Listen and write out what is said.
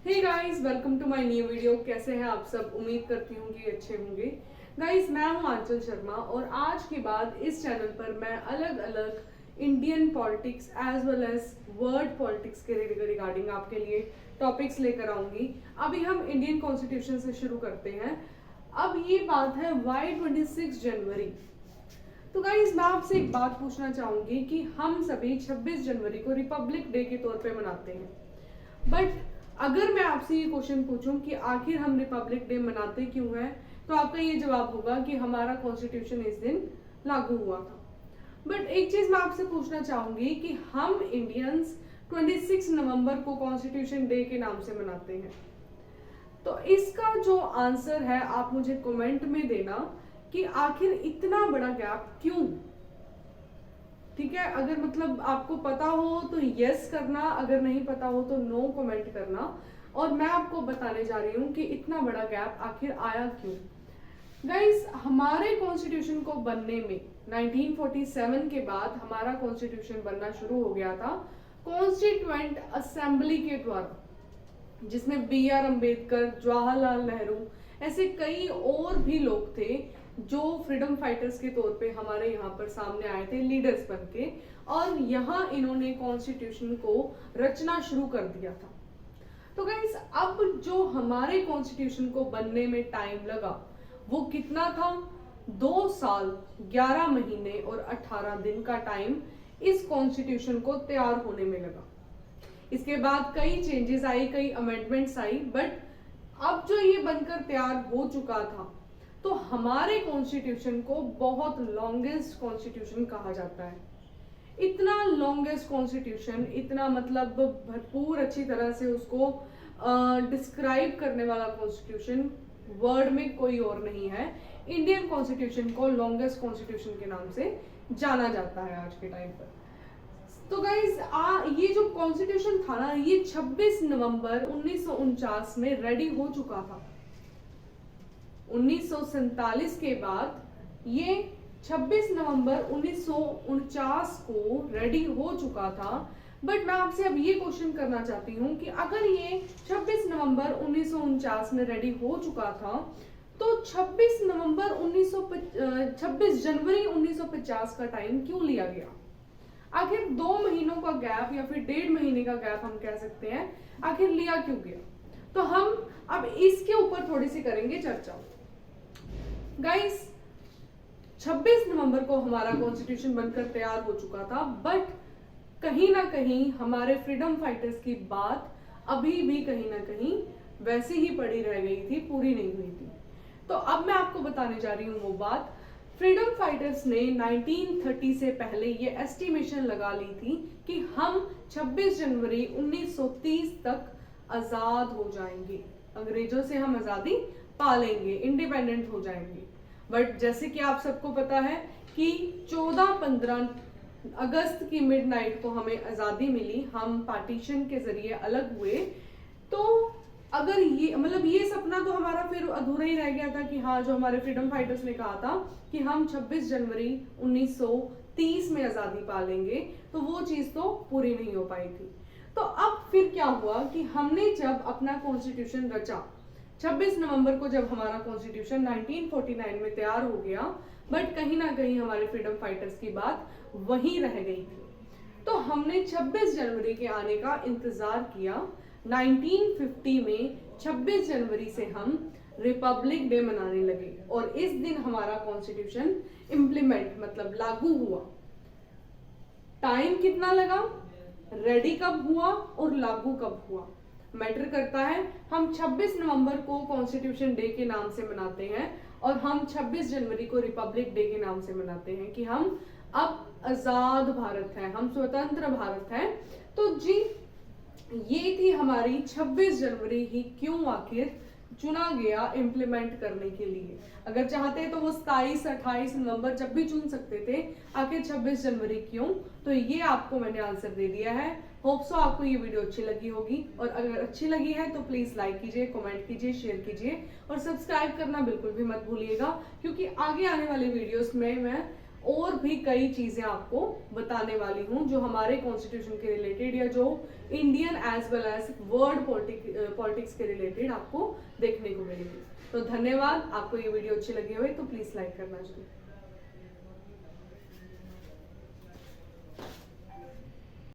Hey guys, welcome to my new video. कैसे हैं आप सब? उम्मीद करती हूँ कि अच्छे होंगे। गाइस, मैं हूँ आंचल शर्मा और आज के बाद इस चैनल पर मैं अलग अलग Indian politics as well as world politics के रिगार्डिंग आपके लिए टॉपिक्स लेकर आऊंगी। अभी हम इंडियन कॉन्स्टिट्यूशन से शुरू करते हैं। अब ये बात है वाई 26 जनवरी। तो गाइस, मैं आपसे एक बात पूछना चाहूंगी कि हम सभी 26 जनवरी को रिपब्लिक डे के तौर पे मनाते हैं, बट अगर मैं आपसे ये क्वेश्चन पूछूं कि आखिर हम रिपब्लिक डे मनाते क्यों हैं, तो आपका ये जवाब होगा कि हमारा कॉन्स्टिट्यूशन इस दिन लागू हुआ था। बट एक चीज मैं आपसे पूछना चाहूंगी कि हम इंडियंस 26 नवंबर को कॉन्स्टिट्यूशन डे के नाम से मनाते हैं, तो इसका जो आंसर है आप मुझे कमेंट में देना कि आखिर इतना बड़ा गैप क्यों। ठीक है, अगर मतलब आपको पता हो तो यस करना, अगर नहीं पता हो तो नो कमेंट करना। और मैं आपको बताने जा रही हूँ कि इतना बड़ा गैप आखिर आया क्यों। गाइस, हमारे कॉन्स्टिट्यूशन को बनने में 1947 के बाद हमारा कॉन्स्टिट्यूशन बनना शुरू हो गया था कॉन्स्टिट्यूएंट असेंबली के द्वारा, जिसमें बी.आर. अम्बेडकर, जवाहरलाल नेहरू ऐसे कई और भी लोग थे जो फ्रीडम फाइटर्स के तौर पे हमारे यहाँ पर सामने आए थे लीडर्स बन के, और यहाँ इन्होंने कॉन्स्टिट्यूशन को रचना शुरू कर दिया था। तो गाइस, अब जो हमारे कॉन्स्टिट्यूशन को बनने में टाइम लगा वो कितना था? 2 साल 11 महीने और 18 दिन का टाइम इस कॉन्स्टिट्यूशन को तैयार होने में लगा। इसके बाद कई चेंजेस आई, कई अमेंडमेंट्स आई, बट अब जो ये बनकर तैयार हो चुका था, तो हमारे कॉन्स्टिट्यूशन को बहुत लॉन्गेस्ट कॉन्स्टिट्यूशन कहा जाता है। इतना लॉन्गेस्ट कॉन्स्टिट्यूशन, इतना मतलब भरपूर अच्छी तरह से उसको डिस्क्राइब करने वाला कॉन्स्टिट्यूशन वर्ल्ड में कोई और नहीं है। इंडियन कॉन्स्टिट्यूशन को लॉन्गेस्ट कॉन्स्टिट्यूशन के नाम से जाना जाता है आज के टाइम पर। तो गाइज, ये जो कॉन्स्टिट्यूशन था ना, ये 26 नवंबर 1949 में रेडी हो चुका था। 1947 के बाद ये 26 नवंबर 1949 को रेडी हो चुका था। बट मैं आपसे अब ये क्वेश्चन करना चाहती हूँ कि अगर ये 26 नवंबर 1949 में रेडी हो चुका था, तो 26 जनवरी 1950 का टाइम क्यों लिया गया? आखिर 2 महीनों का गैप या फिर 1.5 महीने का गैप हम कह सकते हैं, आखिर लिया क्यों गया? तो हम अब इसके ऊपर थोड़ी सी करेंगे चर्चा। गाइस, 26 नवंबर को हमारा कॉन्स्टिट्यूशन बनकर तैयार हो चुका था, बट कहीं ना कहीं हमारे फ्रीडम फाइटर्स की बात अभी भी कहीं ना कहीं वैसे ही पड़ी रह गई थी, पूरी नहीं हुई थी। तो अब मैं आपको बताने जा रही हूँ वो बात। फ्रीडम फाइटर्स ने 1930 से पहले ये एस्टिमेशन लगा ली थी कि हम 26 जनवरी 1930 तक आजाद हो जाएंगे, अंग्रेजों से हम आजादी पा लेंगे, इंडिपेंडेंट हो जाएंगे। बट जैसे कि आप सबको पता है कि 14-15 अगस्त की मिडनाइट को हमें आजादी मिली, हम पार्टीशन के जरिए अलग हुए। तो अगर ये मतलब ये सपना तो हमारा फिर अधूरा ही रह गया था कि हाँ, जो हमारे फ्रीडम फाइटर्स ने कहा था कि हम 26 जनवरी 1930 में आजादी पा लेंगे, तो वो चीज तो पूरी नहीं हो पाई थी। तो अब फिर क्या हुआ कि हमने जब अपना कॉन्स्टिट्यूशन रचा, 26 नवंबर को जब हमारा कॉन्स्टिट्यूशन 1949 में तैयार हो गया, बट कहीं ना कहीं हमारे फ्रीडम फाइटर्स की बात वहीं रह गई थी। तो हमने 26 जनवरी के आने का इंतजार किया। 1950 में 26 जनवरी से हम रिपब्लिक डे मनाने लगे और इस दिन हमारा कॉन्स्टिट्यूशन इम्प्लीमेंट मतलब लागू हुआ। टाइम कितना लगा, रेडी कब हुआ और लागू कब हुआ, मैटर करता है। हम 26 नवंबर को कॉन्स्टिट्यूशन डे के नाम से मनाते हैं और हम 26 जनवरी को रिपब्लिक डे के नाम से मनाते हैं कि हम अब आजाद भारत है, हम स्वतंत्र भारत है। तो जी, ये थी हमारी 26 जनवरी ही क्यों आखिर चुना गया इम्प्लीमेंट करने के लिए। अगर चाहते तो वो 27-28 नवंबर जब भी चुन सकते थे, आखिर 26 जनवरी क्यों? तो ये आपको मैंने आंसर दे दिया है। होप सो आपको ये वीडियो अच्छी लगी होगी, और अगर अच्छी लगी है तो प्लीज लाइक कीजिए, कमेंट कीजिए, शेयर कीजिए और सब्सक्राइब करना बिल्कुल भी मत भूलिएगा, क्योंकि आगे आने वाले वीडियोस में मैं और भी कई चीजें आपको बताने वाली हूँ जो हमारे कॉन्स्टिट्यूशन के रिलेटेड या जो Indian as well as world politics के रिलेटेड आपको देखने को मिलेगी। तो धन्यवाद। आपको ये वीडियो अच्छी लगी हो तो प्लीज लाइक करना चाहिए।